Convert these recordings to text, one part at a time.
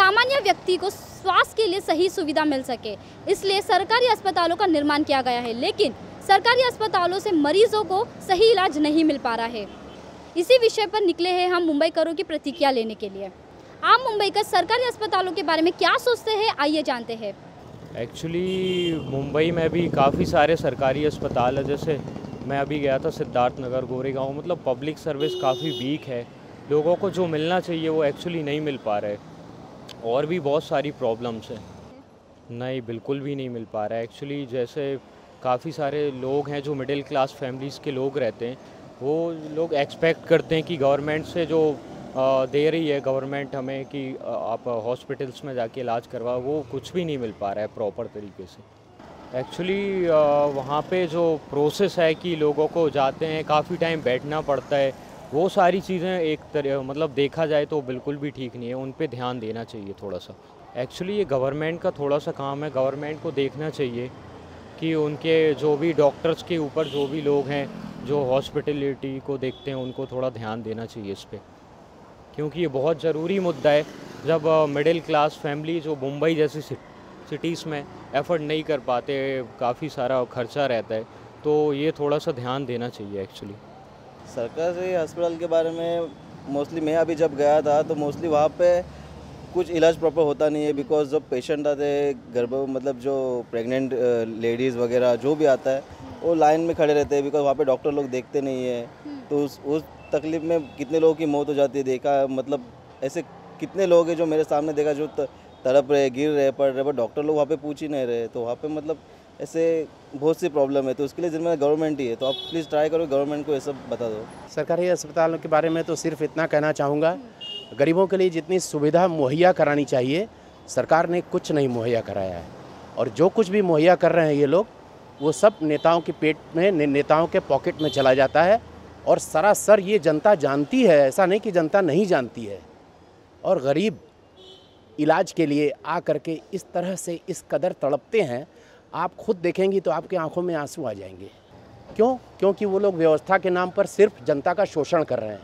सामान्य व्यक्ति को स्वास्थ्य के लिए सही सुविधा मिल सके, इसलिए सरकारी अस्पतालों का निर्माण किया गया है। लेकिन सरकारी अस्पतालों से मरीजों को सही इलाज नहीं मिल पा रहा है। इसी विषय पर निकले हैं हम मुंबईकरों की प्रतिक्रिया लेने के लिए। आप मुंबईकर सरकारी अस्पतालों के बारे में क्या सोचते हैं, आइए जानते हैं। एक्चुअली मुंबई में भी काफ़ी सारे सरकारी अस्पताल है। जैसे मैं अभी गया था सिद्धार्थ नगर, गोरेगांव, मतलब पब्लिक सर्विस काफ़ी वीक है। लोगों को जो मिलना चाहिए वो एक्चुअली नहीं मिल पा रहा है। और भी बहुत सारी प्रॉब्लम्स हैं। नहीं, बिल्कुल भी नहीं मिल पा रहा है। एक्चुअली जैसे काफ़ी सारे लोग हैं जो मिडिल क्लास फैमिलीज़ के लोग रहते हैं, वो लोग एक्सपेक्ट करते हैं कि गवर्नमेंट से जो दे रही है गवर्नमेंट हमें कि आप हॉस्पिटल्स में जाके इलाज करवाओ, वो कुछ भी नहीं मिल पा रहा है प्रॉपर तरीके से। एक्चुअली वहाँ पे जो प्रोसेस है कि लोगों को जाते हैं, काफ़ी टाइम बैठना पड़ता है, वो सारी चीज़ें एक तरह मतलब देखा जाए तो बिल्कुल भी ठीक नहीं है। उन पे ध्यान देना चाहिए थोड़ा सा। एक्चुअली ये गवर्नमेंट का थोड़ा सा काम है। गवर्नमेंट को देखना चाहिए कि उनके जो भी डॉक्टर्स के ऊपर जो भी लोग हैं जो हॉस्पिटलिटी को देखते हैं, उनको थोड़ा ध्यान देना चाहिए इस पर, क्योंकि ये बहुत ज़रूरी मुद्दा है। जब मिडिल क्लास फैमिली जो मुंबई जैसी सिटीज़ में एफर्ट नहीं कर पाते, काफ़ी सारा खर्चा रहता है, तो ये थोड़ा सा ध्यान देना चाहिए एक्चुअली। सरकारी अस्पताल के बारे में मोस्टली मैं अभी जब गया था तो मोस्टली वहाँ पे कुछ इलाज प्रॉपर होता नहीं है। बिकॉज जब पेशेंट आते हैं मतलब जो प्रेग्नेंट लेडीज़ वगैरह जो भी आता है वो लाइन में खड़े रहते हैं। बिकॉज वहाँ पे डॉक्टर लोग देखते नहीं है। तो उस तकलीफ में कितने लोगों की मौत हो जाती है। देखा मतलब ऐसे कितने लोग हैं जो मेरे सामने देखा जो तड़प रहे, गिर रहे, पड़ रहे, पर डॉक्टर लोग वहाँ पे पूछ ही नहीं रहे। तो वहाँ पे मतलब ऐसे बहुत सी प्रॉब्लम है। तो उसके लिए जिम्मेदार गवर्नमेंट ही है। तो आप प्लीज़ ट्राई करो गवर्नमेंट को ये सब बता दो। सरकारी अस्पतालों के बारे में तो सिर्फ इतना कहना चाहूँगा, गरीबों के लिए जितनी सुविधा मुहैया करानी चाहिए सरकार ने कुछ नहीं मुहैया कराया है। और जो कुछ भी मुहैया कर रहे हैं ये लोग, वो सब नेताओं के पेट में, नेताओं के पॉकेट में चला जाता है। और सरासर ये जनता जानती है, ऐसा नहीं कि जनता नहीं जानती है। और गरीब इलाज के लिए आ करके इस तरह से इस कदर तड़पते हैं, आप खुद देखेंगी तो आपकी आंखों में आंसू आ जाएंगे। क्यों? क्योंकि वो लोग व्यवस्था के नाम पर सिर्फ जनता का शोषण कर रहे हैं।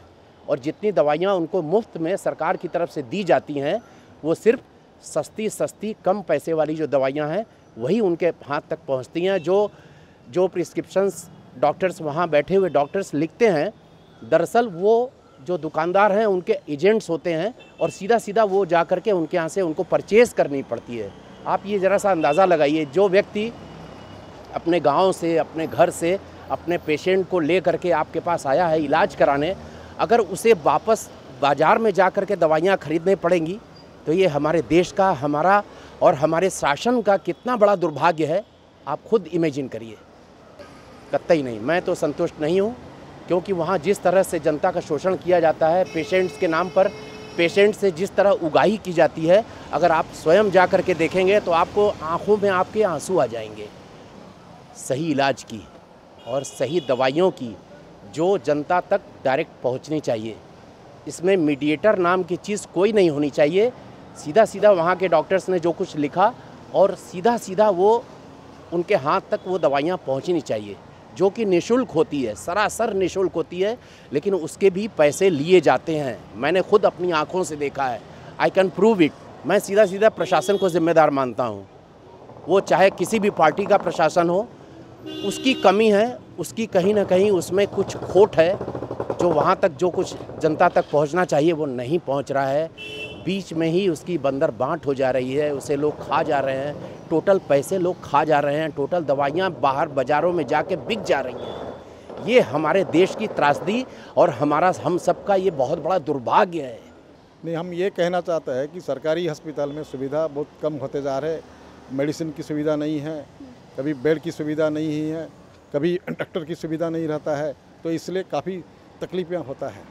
और जितनी दवाइयाँ उनको मुफ्त में सरकार की तरफ से दी जाती हैं, वो सिर्फ सस्ती कम पैसे वाली जो दवाइयाँ हैं वही उनके हाथ तक पहुँचती हैं। जो प्रिस्क्रिप्शंस डॉक्टर्स वहाँ बैठे हुए डॉक्टर्स लिखते हैं, दरअसल वो जो दुकानदार हैं उनके एजेंट्स होते हैं और सीधा वो जा कर के उनके यहाँ से उनको परचेज़ करनी पड़ती है। आप ये ज़रा सा अंदाज़ा लगाइए, जो व्यक्ति अपने गांव से, अपने घर से अपने पेशेंट को ले करके आपके पास आया है इलाज कराने, अगर उसे वापस बाज़ार में जा कर के दवाइयाँ खरीदने पड़ेंगी तो ये हमारे देश का, हमारा और हमारे शासन का कितना बड़ा दुर्भाग्य है, आप खुद इमेजिन करिए। कतई नहीं, मैं तो संतुष्ट नहीं हूँ, क्योंकि वहाँ जिस तरह से जनता का शोषण किया जाता है, पेशेंट्स के नाम पर पेशेंट से जिस तरह उगाही की जाती है, अगर आप स्वयं जा कर के देखेंगे तो आपको आंखों में आपके आंसू आ जाएंगे। सही इलाज की और सही दवाइयों की जो जनता तक डायरेक्ट पहुंचनी चाहिए, इसमें मीडिएटर नाम की चीज़ कोई नहीं होनी चाहिए। सीधा वहाँ के डॉक्टर्स ने जो कुछ लिखा और सीधा वो उनके हाथ तक वो दवाइयाँ पहुँचनी चाहिए, जो कि निःशुल्क होती है, सरासर निःशुल्क होती है, लेकिन उसके भी पैसे लिए जाते हैं। मैंने खुद अपनी आंखों से देखा है, आई कैन प्रूव इट। मैं सीधा प्रशासन को जिम्मेदार मानता हूँ। वो चाहे किसी भी पार्टी का प्रशासन हो, उसकी कमी है, उसकी कहीं ना कहीं उसमें कुछ खोट है, जो वहाँ तक जो कुछ जनता तक पहुँचना चाहिए वो नहीं पहुँच रहा है। बीच में ही उसकी बंदर बांट हो जा रही है, उसे लोग खा जा रहे हैं, टोटल पैसे लोग खा जा रहे हैं, टोटल दवाइयाँ बाहर बाज़ारों में जाके बिक जा रही हैं। ये हमारे देश की त्रासदी और हम सबका ये बहुत बड़ा दुर्भाग्य है। नहीं, हम ये कहना चाहते हैं कि सरकारी अस्पताल में सुविधा बहुत कम होते जा रहे। मेडिसिन की सुविधा नहीं है, कभी बेड की सुविधा नहीं है, कभी डॉक्टर की सुविधा नहीं रहता है, तो इसलिए काफ़ी तकलीफें होता है।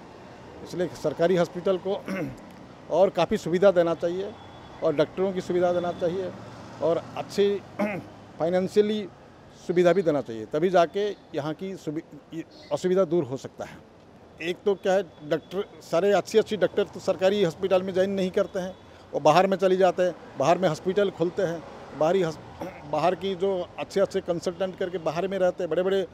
इसलिए सरकारी हॉस्पिटल को और काफ़ी सुविधा देना चाहिए और डॉक्टरों की सुविधा देना चाहिए और अच्छी फाइनेंशियली सुविधा भी देना चाहिए, तभी जाके यहाँ की असुविधा दूर हो सकता है। एक तो क्या है, डॉक्टर सारे अच्छी डॉक्टर तो सरकारी हॉस्पिटल में ज्वाइन नहीं करते हैं, वो बाहर में चली जाते हैं, बाहर में हॉस्पिटल खोलते हैं, बाहर की जो अच्छे कंसल्टेंट करके बाहर में रहते हैं, बड़े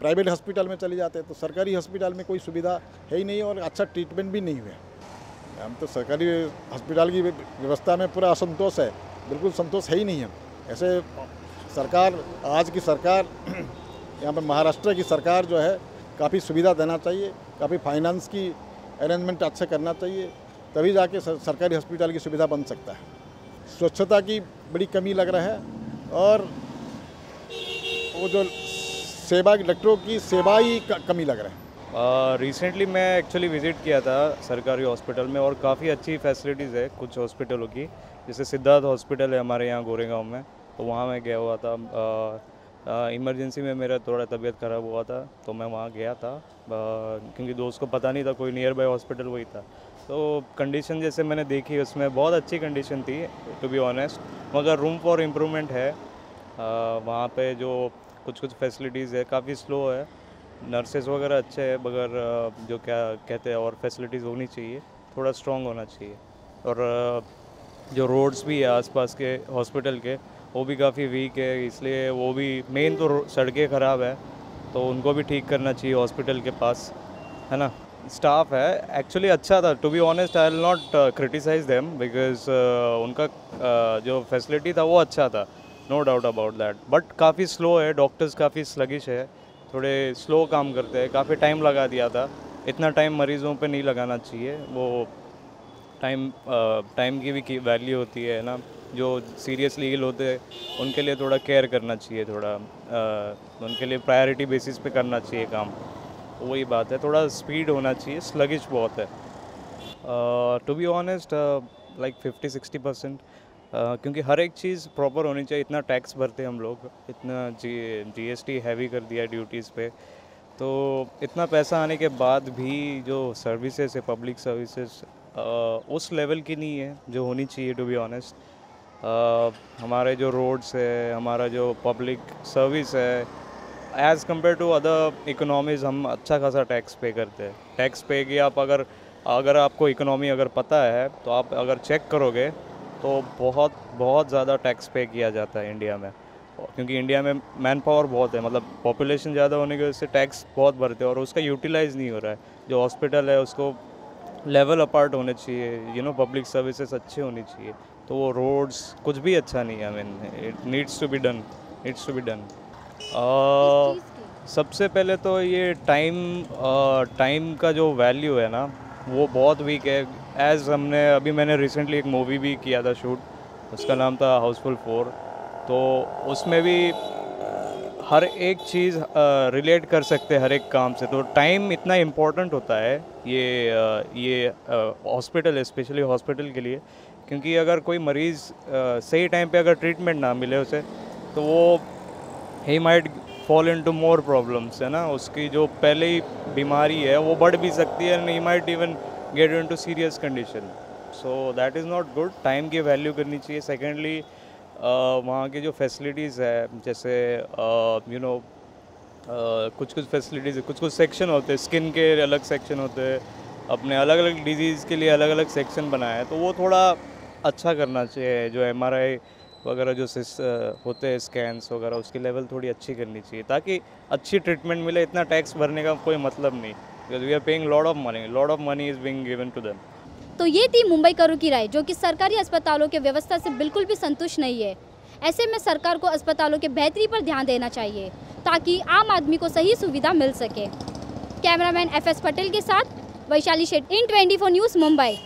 प्राइवेट हॉस्पिटल में चले जाते हैं। तो सरकारी हॉस्पिटल में कोई सुविधा है ही नहीं और अच्छा ट्रीटमेंट भी नहीं हुआ। हम तो सरकारी अस्पताल की व्यवस्था में पूरा असंतोष है, बिल्कुल संतोष है ही नहीं हम। ऐसे सरकार, आज की सरकार यहाँ पर महाराष्ट्र की सरकार जो है काफ़ी सुविधा देना चाहिए, काफ़ी फाइनेंस की अरेंजमेंट अच्छे करना चाहिए, तभी जाके सरकारी हॉस्पिटल की सुविधा बन सकता है। स्वच्छता की बड़ी कमी लग रहा है और वो जो सेवा, डॉक्टरों की सेवा ही कमी लग रहा है। रिसेंटली मैं एक्चुअली विज़िट किया था सरकारी हॉस्पिटल में और काफ़ी अच्छी फैसिलिटीज़ है कुछ हॉस्पिटलों की, जैसे सिद्धार्थ हॉस्पिटल है हमारे यहाँ गोरेगांव में, तो वहाँ मैं गया हुआ था। इमरजेंसी में मेरा थोड़ा तबीयत ख़राब हुआ था तो मैं वहाँ गया था, क्योंकि दोस्त को पता नहीं था कोई नियर बाय हॉस्पिटल वही था। तो कंडीशन जैसे मैंने देखी उसमें बहुत अच्छी कंडीशन थी टू बी ऑनेस्ट, मगर रूम फॉर इम्प्रूवमेंट है। वहाँ पे जो कुछ फैसिलिटीज़ है काफ़ी स्लो है, नर्सेस वगैरह अच्छे हैं, मगर जो क्या कहते हैं और फैसिलिटीज़ होनी चाहिए, थोड़ा स्ट्रॉन्ग होना चाहिए। और जो रोड्स भी है आसपास के हॉस्पिटल के वो भी काफ़ी वीक है, इसलिए वो भी मेन तो सड़कें ख़राब है तो उनको भी ठीक करना चाहिए हॉस्पिटल के पास, है ना। स्टाफ है एक्चुअली अच्छा था, to be honest I will not criticise them because उनका जो फैसिलिटी था वो अच्छा था, no doubt about that, but काफ़ी स्लो है, डॉक्टर्स काफ़ी स्लगिश है, थोड़े स्लो काम करते हैं, काफ़ी टाइम लगा दिया था। इतना टाइम मरीज़ों पे नहीं लगाना चाहिए, वो टाइम की भी वैल्यू होती है ना, जो सीरियसली इल होते हैं उनके लिए थोड़ा केयर करना चाहिए, थोड़ा उनके लिए प्रायोरिटी बेसिस पे करना चाहिए काम, वही बात है। थोड़ा स्पीड होना चाहिए, स्लगिश बहुत है। टू बी ऑनेस्ट लाइक 50-60%, क्योंकि हर एक चीज़ प्रॉपर होनी चाहिए। इतना टैक्स भरते हैं हम लोग, इतना जीएसटी हैवी कर दिया ड्यूटीज़ पे, तो इतना पैसा आने के बाद भी जो सर्विसेज है, पब्लिक सर्विसेज उस लेवल की नहीं है जो होनी चाहिए टू बी ऑनेस्ट। हमारे जो रोड्स है, हमारा जो पब्लिक सर्विस है, as compare to other economies हम अच्छा खासा टैक्स पे करते हैं। टैक्स पे कि आप अगर आपको इकोनॉमी अगर पता है तो आप अगर चेक करोगे तो बहुत ज़्यादा टैक्स पे किया जाता है इंडिया में, क्योंकि इंडिया में मैन पावर बहुत है, मतलब पॉपुलेशन ज़्यादा होने की वजह से टैक्स बहुत भरते हैं और उसका यूटिलाइज़ नहीं हो रहा है। जो हॉस्पिटल है उसको लेवल अपार्ट होने चाहिए, पब्लिक सर्विसेज अच्छी होनी चाहिए, तो वो रोड्स कुछ भी अच्छा नहीं है। I mean it needs to be done. सबसे पहले तो ये टाइम का जो वैल्यू है ना वो बहुत वीक है। मैंने रिसेंटली एक मूवी भी किया था शूट, उसका नाम था हाउसफुल 4, तो उसमें भी हर एक चीज़ रिलेट कर सकते हैं हर एक काम से, तो टाइम इतना इम्पोर्टेंट होता है ये हॉस्पिटल, स्पेशली हॉस्पिटल के लिए, क्योंकि अगर कोई मरीज़ सही टाइम पे अगर ट्रीटमेंट ना मिले उसे तो वो he might fall into more problems, है ना। उसकी जो पहले ही बीमारी है वो बढ़ भी सकती है and he might even get into serious condition, so that is not good. Time की वैल्यू करनी चाहिए। सेकेंडली वहाँ की जो फैसिलिटीज़ है, जैसे कुछ फैसिलिटीज़, कुछ सेक्शन होते हैं, स्किन के अलग सेक्शन होते हैं, अपने अलग अलग डिजीज़ के लिए अलग अलग सेक्शन बनाया है, तो वो थोड़ा अच्छा करना चाहिए। जो MRI वगैरह जो होते हैं, स्कैन्स वगैरह, उसकी लेवल थोड़ी अच्छी करनी चाहिए ताकि अच्छी ट्रीटमेंट मिले। इतना टैक्स भरने का कोई मतलब नहीं, because we are paying lot of money is being given to them. तो ये थी मुंबईकरों की राय, जो कि सरकारी अस्पतालों के व्यवस्था से बिल्कुल भी संतुष्ट नहीं है। ऐसे में सरकार को अस्पतालों के बेहतरी पर ध्यान देना चाहिए ताकि आम आदमी को सही सुविधा मिल सके। कैमरामैन FS पटेल के साथ वैशाली शेठ, IN24 न्यूज़, मुंबई।